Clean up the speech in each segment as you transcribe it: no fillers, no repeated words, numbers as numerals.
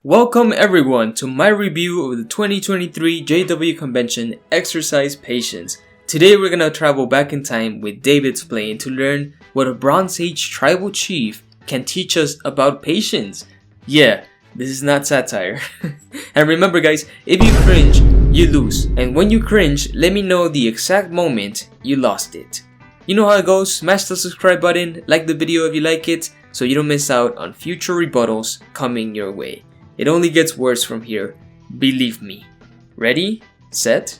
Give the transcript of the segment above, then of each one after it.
Welcome everyone to my review of the 2023 JW Convention Exercise Patience. Today we're gonna travel back in time with Daddy Splane to learn what a Bronze Age tribal chief can teach us about patience. Yeah, this is not satire. And remember guys, if you cringe, you lose. And when you cringe, let me know the exact moment you lost it. You know how it goes, smash the subscribe button, like the video if you like it, so you don't miss out on future rebuttals coming your way. It only gets worse from here, believe me. Ready? Set?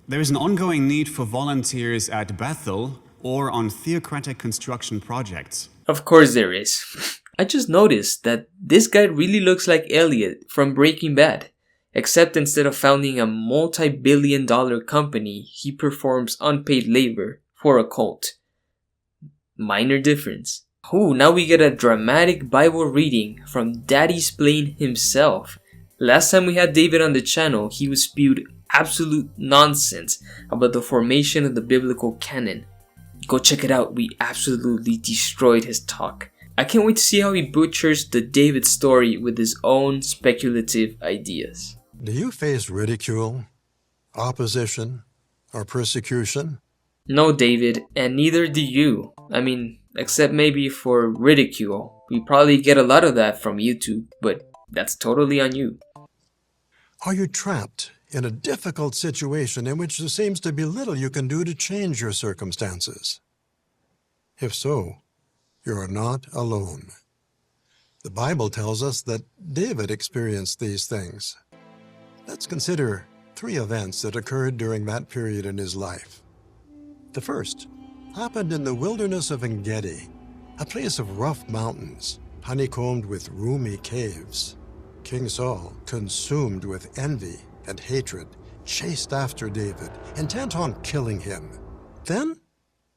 There is an ongoing need for volunteers at Bethel or on theocratic construction projects. Of course there is. I just noticed that this guy really looks like Elliot from Breaking Bad. Except instead of founding a multi-billion-dollar company, he performs unpaid labor for a cult. Minor difference. Ooh, now we get a dramatic Bible reading from Daddy Splane himself. Last time we had David on the channel, he was spewed absolute nonsense about the formation of the biblical canon. Go check it out, we absolutely destroyed his talk. I can't wait to see how he butchers the David story with his own speculative ideas. Do you face ridicule, opposition, or persecution? No, David, and neither do you. Except maybe for ridicule. We probably get a lot of that from YouTube, but that's totally on you. Are you trapped in a difficult situation in which there seems to be little you can do to change your circumstances? If so, you are not alone. The Bible tells us that David experienced these things. Let's consider 3 events that occurred during that period in his life. The first happened in the wilderness of Engedi, a place of rough mountains, honeycombed with roomy caves. King Saul, consumed with envy and hatred, chased after David, intent on killing him. Then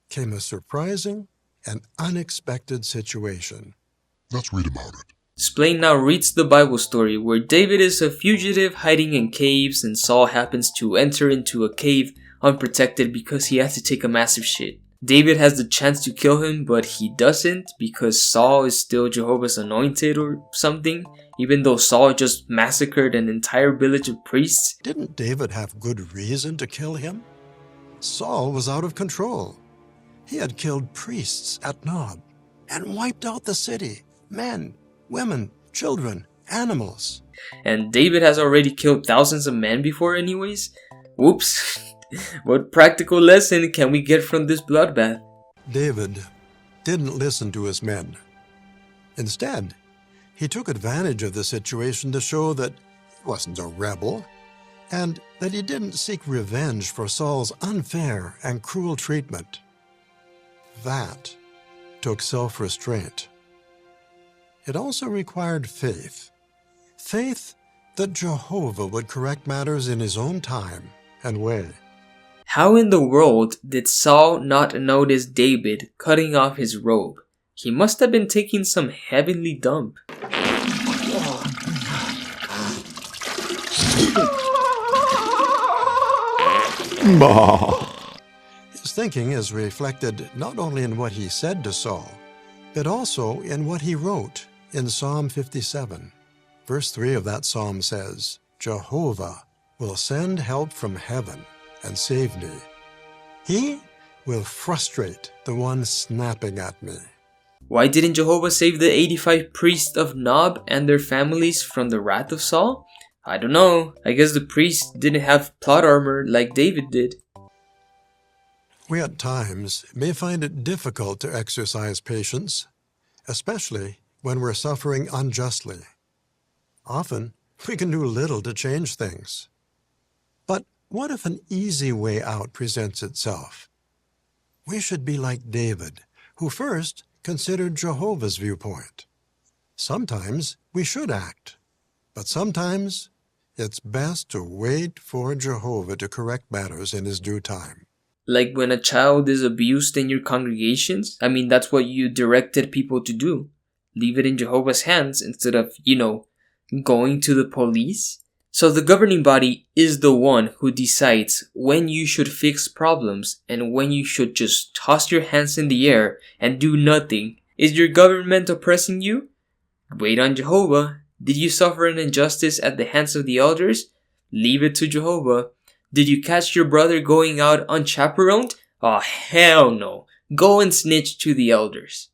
came a surprising and unexpected situation. Let's read about it. Splane now reads the Bible story where David is a fugitive hiding in caves and Saul happens to enter into a cave unprotected because he has to take a massive shit. David has the chance to kill him, but he doesn't because Saul is still Jehovah's anointed or something, even though Saul just massacred an entire village of priests. Didn't David have good reason to kill him? Saul was out of control. He had killed priests at Nob and wiped out the city, men, women, children, animals. And David has already killed thousands of men before anyways? Whoops. What practical lesson can we get from this bloodbath? David didn't listen to his men. Instead, he took advantage of the situation to show that he wasn't a rebel and that he didn't seek revenge for Saul's unfair and cruel treatment. That took self-restraint. It also required faith. Faith that Jehovah would correct matters in his own time and way. How in the world did Saul not notice David cutting off his robe? He must have been taking some heavenly dump. His thinking is reflected not only in what he said to Saul, but also in what he wrote in Psalm 57. Verse 3 of that psalm says, "Jehovah will send help from heaven and save me. He will frustrate the one snapping at me." Why didn't Jehovah save the 85 priests of Nob and their families from the wrath of Saul? I don't know. I guess the priests didn't have plot armor like David did. We at times may find it difficult to exercise patience, especially when we're suffering unjustly. Often, we can do little to change things. But what if an easy way out presents itself? We should be like David, who first considered Jehovah's viewpoint. Sometimes we should act, but sometimes it's best to wait for Jehovah to correct matters in his due time. Like when a child is abused in your congregations? That's what you directed people to do. Leave it in Jehovah's hands instead of, going to the police? So the governing body is the one who decides when you should fix problems and when you should just toss your hands in the air and do nothing. Is your government oppressing you? Wait on Jehovah. Did you suffer an injustice at the hands of the elders? Leave it to Jehovah. Did you catch your brother going out unchaperoned? Oh, hell no. Go and snitch to the elders.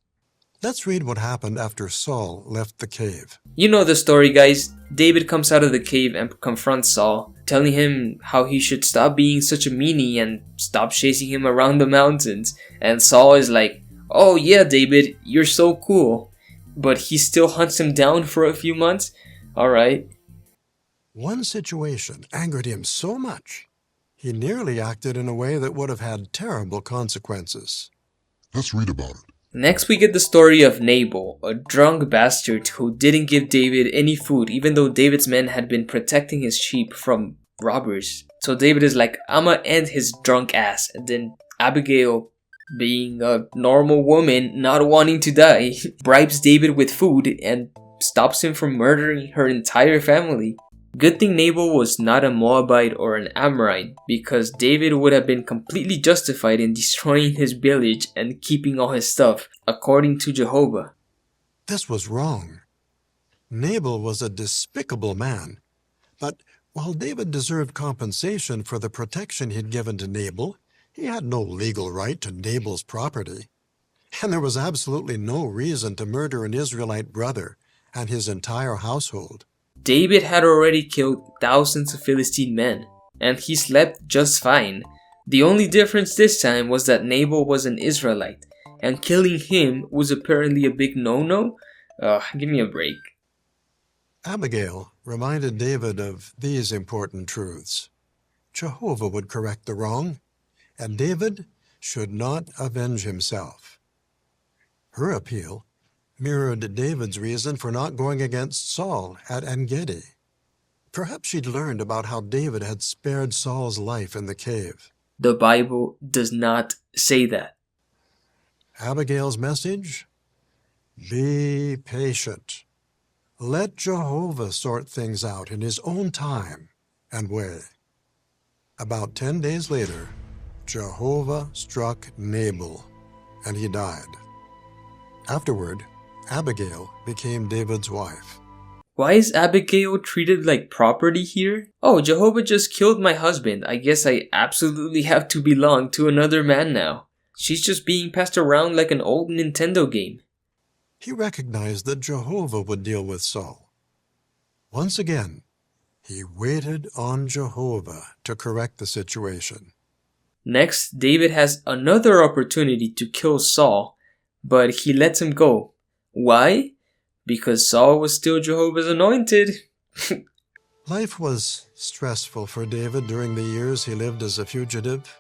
Let's read what happened after Saul left the cave. You know the story, guys. David comes out of the cave and confronts Saul, telling him how he should stop being such a meanie and stop chasing him around the mountains. And Saul is like, oh yeah, David, you're so cool. But he still hunts him down for a few months? Alright. One situation angered him so much, he nearly acted in a way that would have had terrible consequences. Let's read about it. Next we get the story of Nabal, a drunk bastard who didn't give David any food even though David's men had been protecting his sheep from robbers. So David is like, I'ma end his drunk ass. And then Abigail, being a normal woman not wanting to die, bribes David with food and stops him from murdering her entire family. Good thing Nabal was not a Moabite or an Amorite, because David would have been completely justified in destroying his village and keeping all his stuff, according to Jehovah. This was wrong. Nabal was a despicable man, but while David deserved compensation for the protection he'd given to Nabal, he had no legal right to Nabal's property. And there was absolutely no reason to murder an Israelite brother and his entire household. David had already killed thousands of Philistine men, and he slept just fine. The only difference this time was that Nabal was an Israelite, and killing him was apparently a big no-no? Give me a break. Abigail reminded David of these important truths. Jehovah would correct the wrong, and David should not avenge himself. Her appeal mirrored David's reason for not going against Saul at Engedi. Perhaps she'd learned about how David had spared Saul's life in the cave. The Bible does not say that. Abigail's message? Be patient. Let Jehovah sort things out in his own time and way. About 10 days later, Jehovah struck Nabal, and he died. Afterward, Abigail became David's wife. Why is Abigail treated like property here? Oh, Jehovah just killed my husband. I guess I absolutely have to belong to another man now. She's just being passed around like an old Nintendo game. He recognized that Jehovah would deal with Saul. Once again, he waited on Jehovah to correct the situation. Next, David has another opportunity to kill Saul, but he lets him go. Why? Because Saul was still Jehovah's anointed. Life was stressful for David during the years he lived as a fugitive,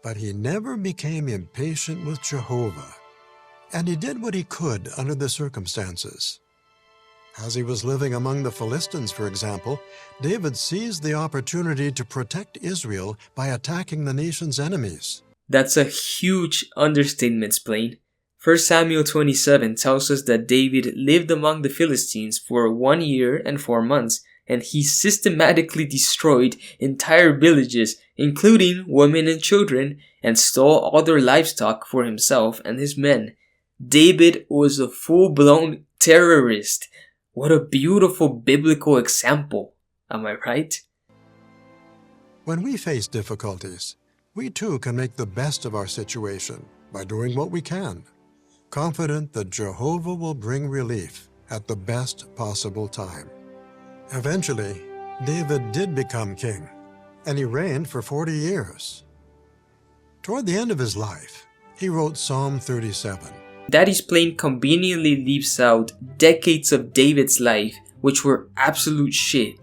but he never became impatient with Jehovah, and he did what he could under the circumstances. As he was living among the Philistines, for example, David seized the opportunity to protect Israel by attacking the nation's enemies. That's a huge understatement, Splane. 1 Samuel 27 tells us that David lived among the Philistines for 1 year and 4 months, and he systematically destroyed entire villages, including women and children, and stole all their livestock for himself and his men. David was a full-blown terrorist. What a beautiful biblical example. Am I right? When we face difficulties, we too can make the best of our situation by doing what we can, confident that Jehovah will bring relief at the best possible time. Eventually, David did become king, and he reigned for 40 years. Toward the end of his life, he wrote Psalm 37. Daddy Splane conveniently leaves out decades of David's life, which were absolute shit.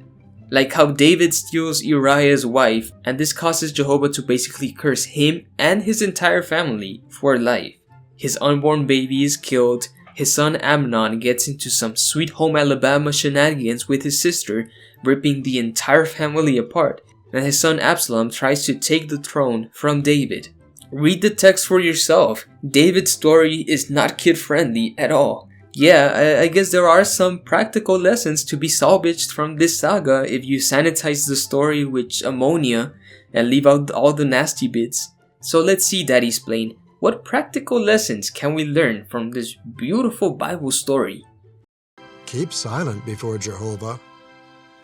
Like how David steals Uriah's wife, and this causes Jehovah to basically curse him and his entire family for life. His unborn baby is killed, his son Amnon gets into some Sweet Home Alabama shenanigans with his sister, ripping the entire family apart, and his son Absalom tries to take the throne from David. Read the text for yourself. David's story is not kid-friendly at all. Yeah, I guess there are some practical lessons to be salvaged from this saga if you sanitize the story with ammonia and leave out all the nasty bits. So let's see, Daddy Splane, what practical lessons can we learn from this beautiful Bible story? Keep silent before Jehovah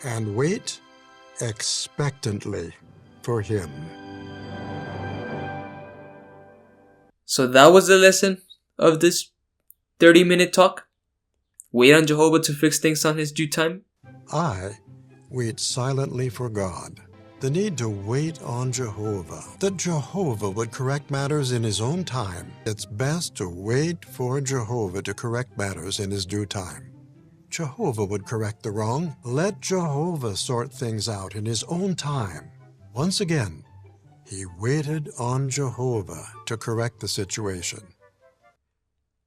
and wait expectantly for him. So that was the lesson of this 30-minute talk. Wait on Jehovah to fix things on his due time. I wait silently for God. The need to wait on Jehovah, that Jehovah would correct matters in his own time. It's best to wait for Jehovah to correct matters in his due time. Jehovah would correct the wrong. Let Jehovah sort things out in his own time. Once again, he waited on Jehovah to correct the situation.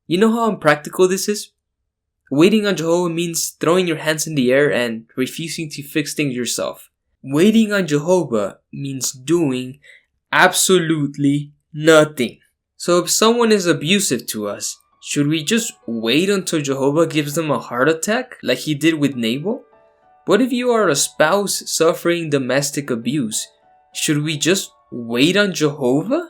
You know how impractical this is? Waiting on Jehovah means throwing your hands in the air and refusing to fix things yourself. Waiting on Jehovah means doing absolutely nothing. So if someone is abusive to us, should we just wait until Jehovah gives them a heart attack like he did with Nabal? What if you are a spouse suffering domestic abuse? Should we just wait on Jehovah?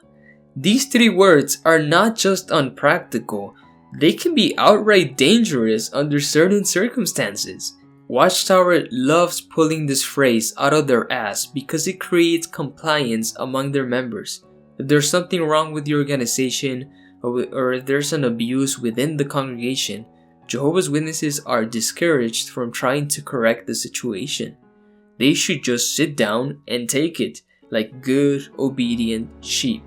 These three words are not just unpractical, they can be outright dangerous under certain circumstances. Watchtower loves pulling this phrase out of their ass because it creates compliance among their members. If there's something wrong with the organization, or if there's an abuse within the congregation, Jehovah's Witnesses are discouraged from trying to correct the situation. They should just sit down and take it like good, obedient sheep.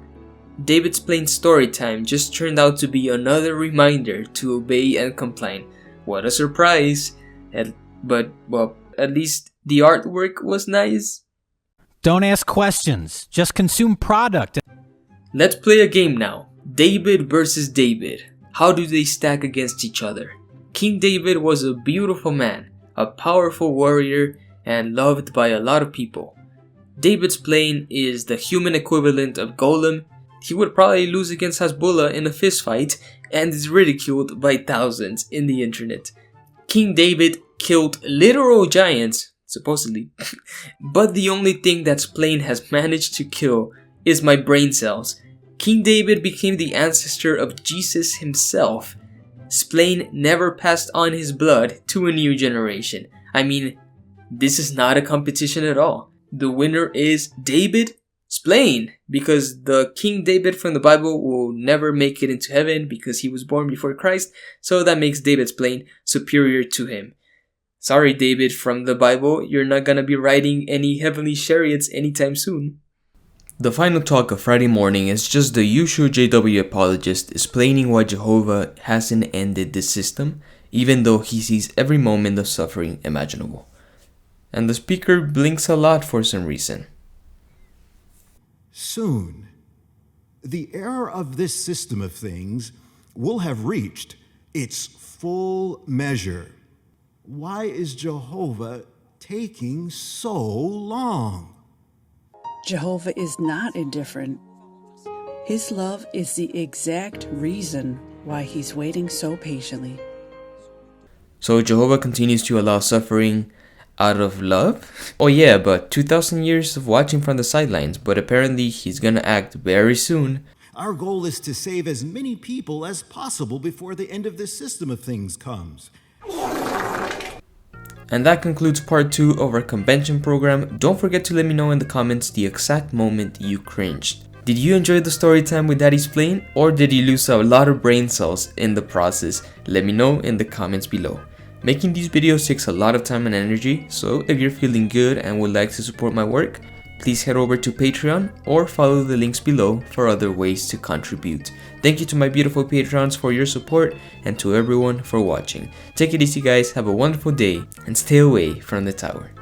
Daddy Splane's Storytime just turned out to be another reminder to obey and comply. What a surprise! But, well, at least the artwork was nice. Don't ask questions, just consume product. Let's play a game now. David versus David. How do they stack against each other? King David was a beautiful man, a powerful warrior, and loved by a lot of people. Daddy Splane is the human equivalent of Golem. He would probably lose against Hezbollah in a fistfight and is ridiculed by thousands in the internet. King David killed literal giants, supposedly, but the only thing that Splane has managed to kill is my brain cells. King David became the ancestor of Jesus himself. Splane never passed on his blood to a new generation. I mean, this is not a competition at all. The winner is David Splane, because the King David from the Bible will never make it into heaven because he was born before Christ, so that makes David Splane superior to him. Sorry, David from the Bible, you're not gonna be riding any heavenly chariots anytime soon. The final talk of Friday morning is just the usual JW apologist explaining why Jehovah hasn't ended this system, even though he sees every moment of suffering imaginable. And the speaker blinks a lot for some reason. Soon, the era of this system of things will have reached its full measure. Why is Jehovah taking so long? Jehovah is not indifferent. His love is the exact reason why he's waiting so patiently. So Jehovah continues to allow suffering out of love? Oh yeah, but 2,000 years of watching from the sidelines, but apparently he's gonna act very soon. Our goal is to save as many people as possible before the end of this system of things comes. And that concludes part 2 of our convention program. Don't forget to let me know in the comments the exact moment you cringed. Did you enjoy the story time with Daddy Splane, or did you lose a lot of brain cells in the process? Let me know in the comments below. Making these videos takes a lot of time and energy, so if you're feeling good and would like to support my work, please head over to Patreon or follow the links below for other ways to contribute. Thank you to my beautiful Patreons for your support, and to everyone for watching. Take it easy guys, have a wonderful day, and stay away from the tower.